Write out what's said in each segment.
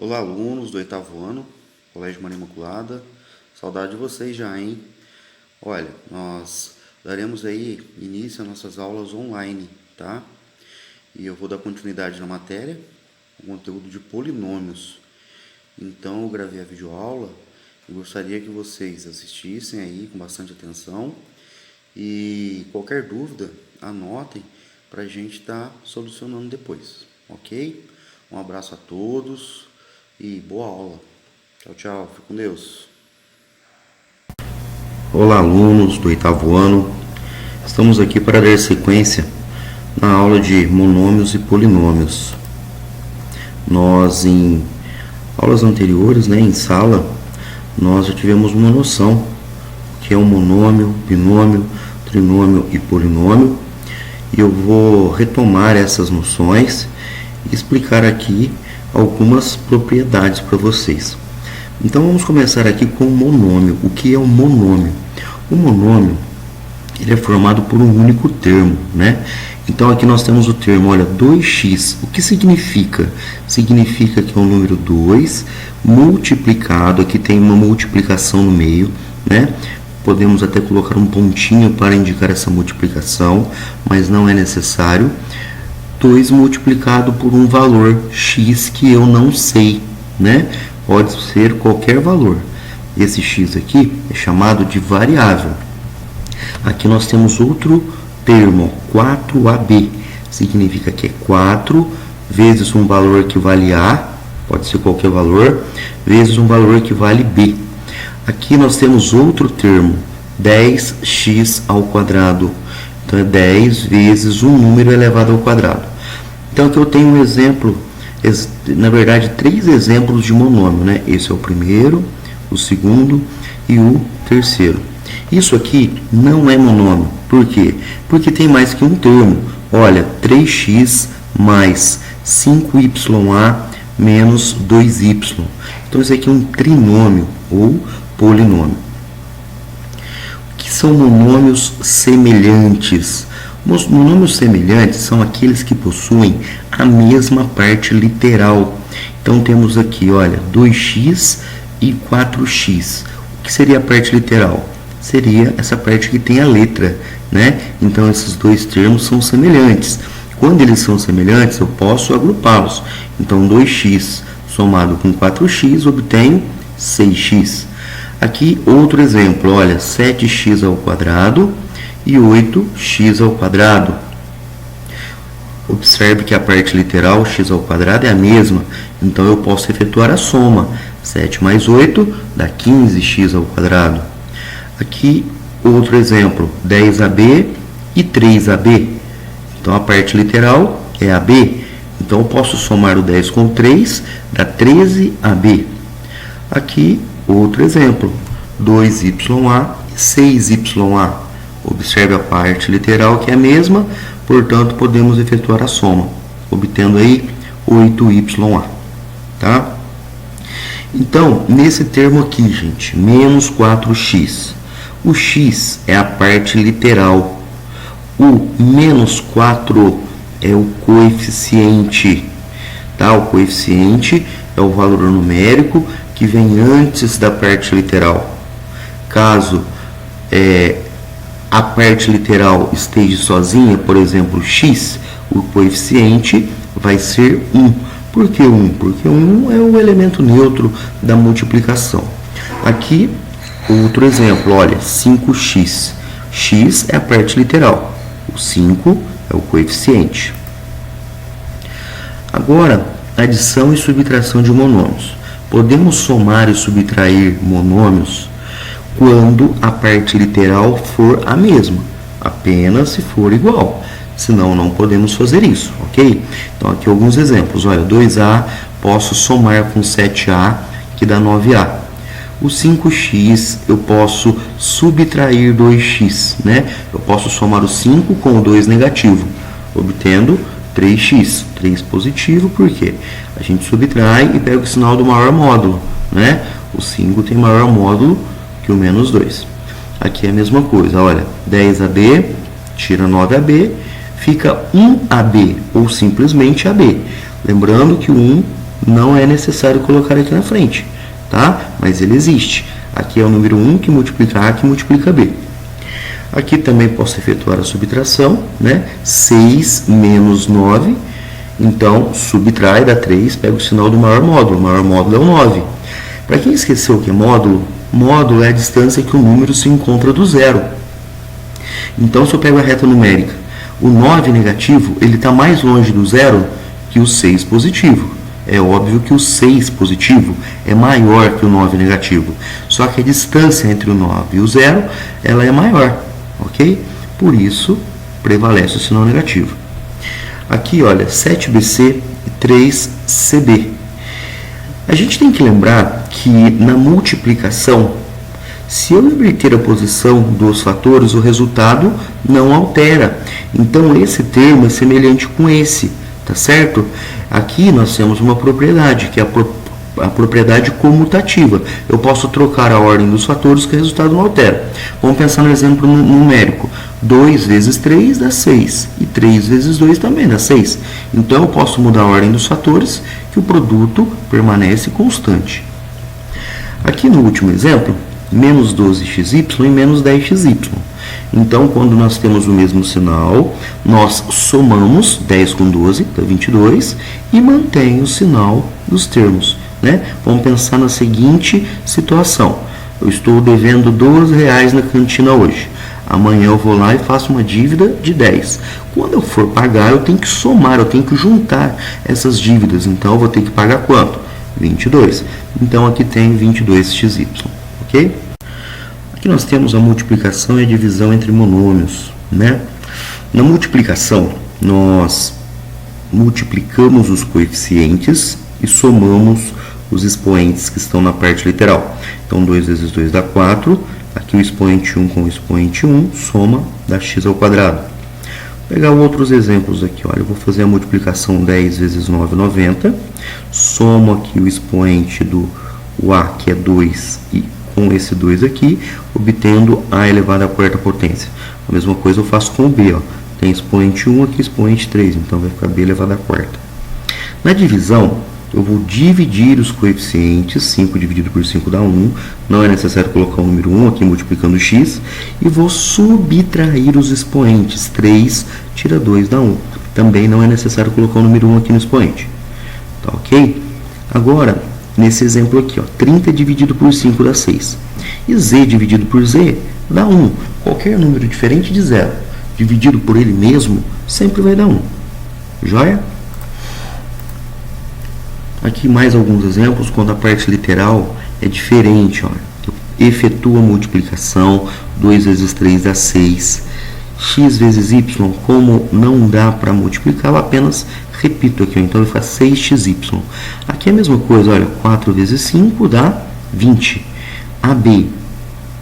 Olá, alunos do oitavo ano, Colégio Maria Imaculada. Saudade de vocês já, hein? Olha, nós daremos aí início às nossas aulas online, tá? E eu vou dar continuidade na matéria, o conteúdo de polinômios. Então, eu gravei a videoaula e gostaria que vocês assistissem aí com bastante atenção. E qualquer dúvida, anotem para a gente estar solucionando depois, ok? Um abraço a todos e boa aula. Tchau, tchau. Fique com Deus. Olá, alunos do oitavo ano. Estamos aqui para dar sequência na aula de monômios e polinômios. Nós, em aulas anteriores, em sala, nós já tivemos uma noção do que é um monômio, binômio, trinômio e polinômio. E eu vou retomar essas noções e explicar aqui algumas propriedades para vocês. Então vamos começar aqui com o monômio. O que é um monômio? O monômio, ele é formado por um único termo, Então aqui nós temos o termo, olha, 2x. O que significa? Significa que é um número 2 multiplicado, aqui tem uma multiplicação no meio, Podemos até colocar um pontinho para indicar essa multiplicação, mas não é necessário. 2 multiplicado por um valor x que eu não sei, Pode ser qualquer valor. Esse x aqui é chamado de variável. Aqui nós temos outro termo, 4ab. Significa que é 4 vezes um valor que vale a, pode ser qualquer valor, vezes um valor que vale b. Aqui nós temos outro termo, 10x ao quadrado. Então é 10 vezes um número elevado ao quadrado. Então aqui eu tenho um exemplo, na verdade 3 exemplos de monômio, Esse é o primeiro, o segundo e o terceiro. Isso aqui não é monômio. Por quê? Porque tem mais que um termo. Olha, 3x mais 5ya menos 2y. Então isso aqui é um trinômio ou polinômio. O que são monômios semelhantes? Os monômios semelhantes são aqueles que possuem a mesma parte literal. Então temos aqui, olha, 2x e 4x. O que seria a parte literal? Seria essa parte que tem a letra, Então esses dois termos são semelhantes. Quando eles são semelhantes, eu posso agrupá-los. Então 2x somado com 4x obtenho 6x. Aqui outro exemplo, olha, 7x ao quadrado e 8x ao quadrado. Observe que a parte literal, x ao quadrado, é a mesma. Então eu posso efetuar a soma. 7 mais 8 dá 15x ao quadrado. Aqui outro exemplo, 10ab e 3ab. Então a parte literal é ab. Então eu posso somar o 10 com 3, dá 13ab. Aqui outro exemplo, 2ya e 6ya. Observe a parte literal que é a mesma, portanto podemos efetuar a soma, obtendo aí 8ya, tá? Então, nesse termo aqui, gente, menos 4x, o x é a parte literal, o menos 4 é o coeficiente, tá? O coeficiente é o valor numérico que vem antes da parte literal. Caso a parte literal esteja sozinha, por exemplo, x, o coeficiente vai ser 1. Por que 1? Porque 1 é o elemento neutro da multiplicação. Aqui, outro exemplo, olha, 5x. X é a parte literal, o 5 é o coeficiente. Agora, adição e subtração de monômios. Podemos somar e subtrair monômios quando a parte literal for a mesma, apenas se for igual, senão não podemos fazer isso, ok? Então aqui alguns exemplos, olha, 2a posso somar com 7a, que dá 9a. O 5x eu posso subtrair 2x, Eu posso somar o 5 com o 2 negativo, obtendo 3x, 3 positivo, porque a gente subtrai e pega o sinal do maior módulo, O 5 tem maior módulo que o menos 2. Aqui é a mesma coisa, olha, 10ab, tira 9ab, fica 1ab, ou simplesmente ab. Lembrando que o 1 não é necessário colocar aqui na frente, tá? Mas ele existe. Aqui é o número 1 que multiplica A que multiplica B. Aqui também posso efetuar a subtração, né? 6 menos 9, então subtrai, dá 3, pega o sinal do maior módulo. O maior módulo é o 9. Para quem esqueceu o que é módulo, módulo é a distância que o número se encontra do zero. Então, se eu pego a reta numérica, o 9 negativo, ele está mais longe do zero que o 6 positivo. É óbvio que o 6 positivo é maior que o 9 negativo. Só que a distância entre o 9 e o zero, ela é maior, ok? Por isso, prevalece o sinal negativo. Aqui, olha, 7BC e 3CB. A gente tem que lembrar que na multiplicação, se eu inverter a posição dos fatores, o resultado não altera. Então, esse termo é semelhante com esse, tá certo? Aqui nós temos uma propriedade, que é a propriedade comutativa. Eu posso trocar a ordem dos fatores que o resultado não altera. Vamos pensar no exemplo numérico. 2 vezes 3 dá 6. E 3 vezes 2 também dá 6. Então, eu posso mudar a ordem dos fatores, que o produto permanece constante. Aqui no último exemplo, menos 12xy e menos 10xy. Então, quando nós temos o mesmo sinal, nós somamos 10 com 12, dá 22, e mantém o sinal dos termos, né? Vamos pensar na seguinte situação. Eu estou devendo R$12 na cantina hoje. Amanhã eu vou lá e faço uma dívida de 10. Quando eu for pagar, eu tenho que somar, eu tenho que juntar essas dívidas. Então, eu vou ter que pagar quanto? 22. Então, aqui tem 22xy, ok? Aqui nós temos a multiplicação e a divisão entre monômios, né? Na multiplicação, nós multiplicamos os coeficientes e somamos os expoentes que estão na parte literal. Então, 2 vezes 2 dá 4. Aqui o expoente 1 com o expoente 1, soma, dá x ao quadrado. Vou pegar outros exemplos aqui. Olha, eu vou fazer a multiplicação 10 vezes 9, 90. Somo aqui o expoente do A, que é 2, e com esse 2 aqui, obtendo A elevado à quarta potência. A mesma coisa eu faço com o B. Ó. Tem expoente 1 aqui, expoente 3, então vai ficar B elevado à quarta. Na divisão, eu vou dividir os coeficientes, 5 dividido por 5 dá 1, não é necessário colocar o número 1 aqui multiplicando x, e vou subtrair os expoentes, 3 tira 2 dá 1. Também não é necessário colocar o número 1 aqui no expoente. Tá ok? Agora, nesse exemplo aqui, ó, 30 dividido por 5 dá 6. E z dividido por z dá 1. Qualquer número diferente de 0 dividido por ele mesmo sempre vai dar 1. Joia? Aqui mais alguns exemplos quando a parte literal é diferente. Ó. Eu efetuo a multiplicação, 2 vezes 3 dá 6. X vezes y, como não dá para multiplicar, eu apenas repito aqui. Ó. Então, ele faz 6xy. Aqui é a mesma coisa, olha, 4 vezes 5 dá 20. AB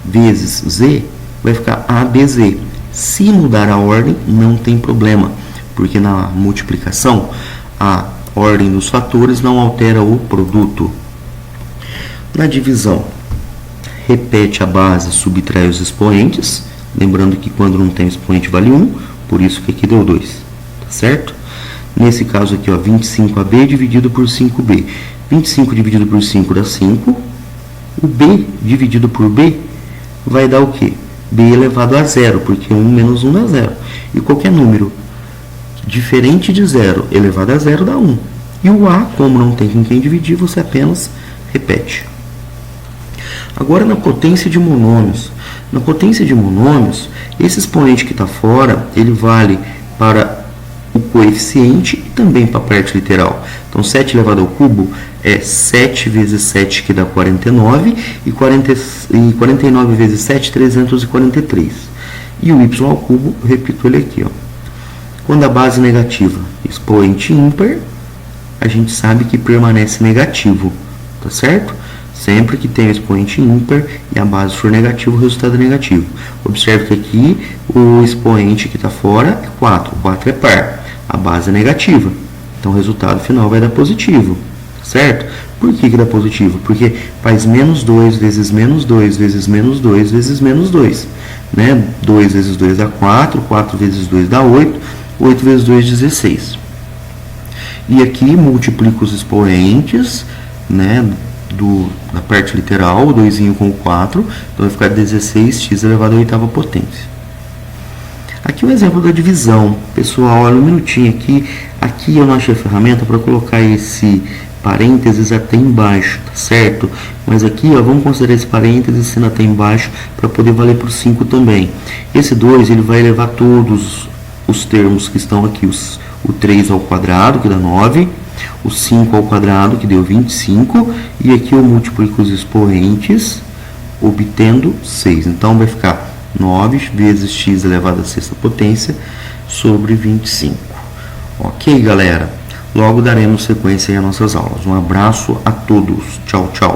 vezes z vai ficar ABZ. Se mudar a ordem, não tem problema, porque na multiplicação, a ordem dos fatores não altera o produto. Na divisão, repete a base, subtrai os expoentes. Lembrando que quando não tem expoente vale 1, por isso que aqui deu 2. Tá certo? Nesse caso aqui, ó, 25AB dividido por 5B. 25 dividido por 5 dá 5. O B dividido por B vai dar o quê? B elevado a 0, porque 1 menos 1 dá 0. E qualquer número diferente de 0 elevado a 0 dá 1. E o A, como não tem com quem dividir, você apenas repete. Agora, na potência de monômios. Na potência de monômios, esse expoente que está fora, ele vale para o coeficiente e também para a parte literal. Então, 7 elevado ao cubo é 7 vezes 7, que dá 49, e 49 vezes 7, 343. E o y ao cubo, eu repito ele aqui, ó. Quando a base negativa, expoente ímpar, a gente sabe que permanece negativo, tá certo? Sempre que tem o expoente ímpar e a base for negativa, o resultado é negativo. Observe que aqui o expoente que está fora é 4. 4 é par. A base é negativa. Então o resultado final vai dar positivo. Certo? Por que dá positivo? Porque faz menos 2 vezes menos 2 vezes menos 2 vezes menos 2. Né? 2 vezes 2 dá 4. 4 vezes 2 dá 8. 8 vezes 2, 16. E aqui multiplico os expoentes, né, da parte literal, o 2 com o 4, então vai ficar 16x elevado à oitava potência. Aqui o exemplo da divisão. Pessoal, olha um minutinho aqui. Aqui eu não achei a ferramenta para colocar esse parênteses até embaixo, tá certo? Mas aqui, ó, vamos considerar esse parênteses sendo até embaixo para poder valer para o 5 também. Esse 2 ele vai elevar todos os termos que estão aqui. O 3 ao quadrado, que dá 9. O 5 ao quadrado, que deu 25. E aqui eu multiplico os expoentes, obtendo 6. Então vai ficar 9 vezes x elevado à sexta potência sobre 25. Ok, galera? Logo daremos sequência às nossas aulas. Um abraço a todos. Tchau, tchau.